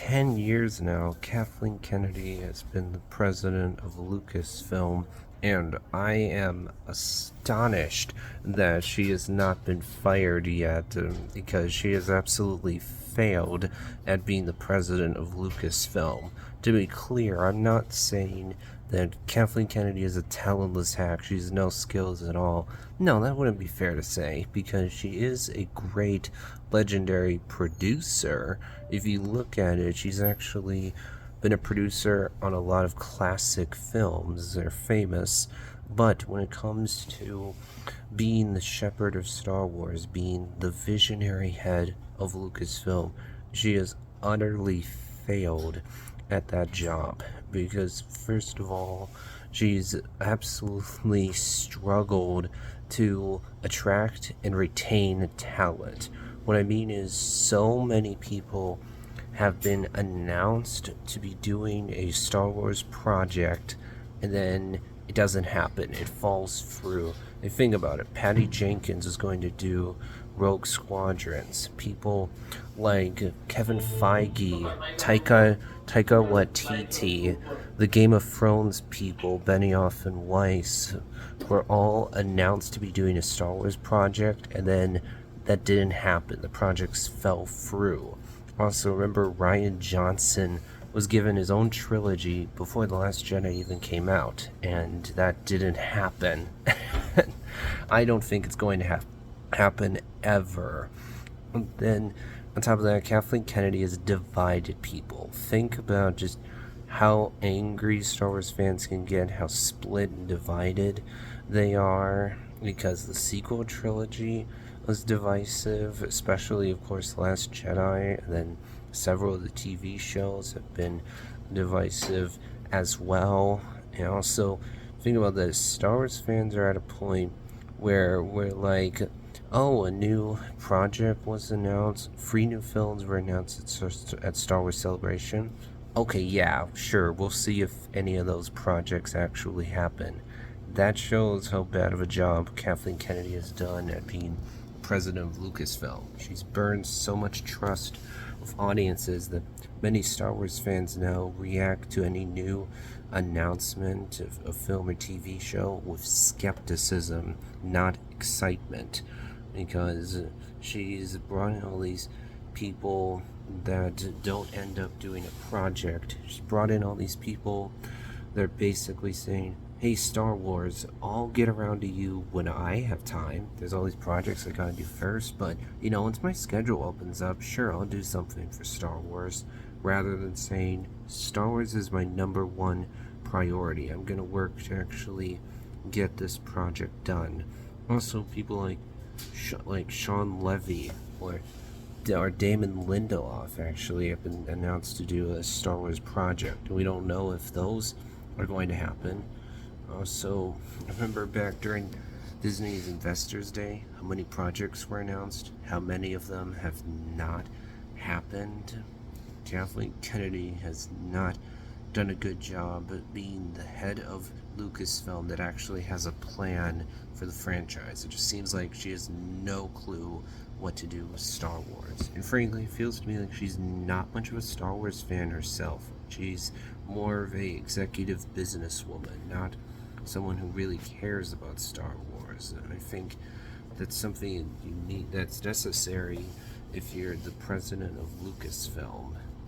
10 years now, Kathleen Kennedy has been the president of Lucasfilm, and I am astonished that she has not been fired yet, because she has absolutely failed at being the president of Lucasfilm. To be clear, I'm not saying that Kathleen Kennedy is a talentless hack. She has no skills at all. No, that wouldn't be fair to say, because she is a great, legendary producer. If you look at it, she's actually been a producer on a lot of classic films. They're famous. But when it comes to being the shepherd of Star Wars, being the visionary head of Lucasfilm, she has utterly failed at that job, because first of all, she's absolutely struggled to attract and retain talent. What I mean is, so many people have been announced to be doing a Star Wars project, and then it doesn't happen. It falls through. And think about it. Patty Jenkins is going to do Rogue Squadrons. People like Kevin Feige, Taika Waititi, the Game of Thrones people, Benioff and Weiss, were all announced to be doing a Star Wars project, and then that didn't happen. The projects fell through. Also, remember Rian Johnson was given his own trilogy before The Last Jedi even came out, and that didn't happen. I don't think it's going to happen ever. And then, on top of that, Kathleen Kennedy has divided people. Think about just how angry Star Wars fans can get, how split and divided they are, because the sequel trilogy was divisive, especially, of course, The Last Jedi, and then several of the TV shows have been divisive as well. And also, think about this, Star Wars fans are at a point where we're like, oh, a new project was announced, 3 new films were announced at Star Wars Celebration. Okay, yeah, sure, we'll see if any of those projects actually happen. That shows how bad of a job Kathleen Kennedy has done at being president of Lucasfilm. She's burned so much trust with audiences that many Star Wars fans now react to any new announcement of a film or TV show with skepticism, not excitement, because she's brought in all these people that don't end up doing a project. She's brought in all these people that are basically saying, hey, Star Wars, I'll get around to you when I have time. There's all these projects I gotta do first, but, once my schedule opens up, sure, I'll do something for Star Wars, rather than saying, Star Wars is my number one priority. I'm gonna work to actually get this project done. Also, people like Sean Levy or Damon Lindelof actually have been announced to do a Star Wars project. We don't know if those are going to happen. Also, remember back during Disney's Investors Day, how many projects were announced? How many of them have not happened? Kathleen Kennedy has not done a good job at being the head of Lucasfilm that actually has a plan for the franchise. It just seems like she has no clue what to do with Star Wars. And frankly, it feels to me like she's not much of a Star Wars fan herself. She's more of a executive businesswoman, not someone who really cares about Star Wars. And I think that's something that's necessary if you're the president of Lucasfilm.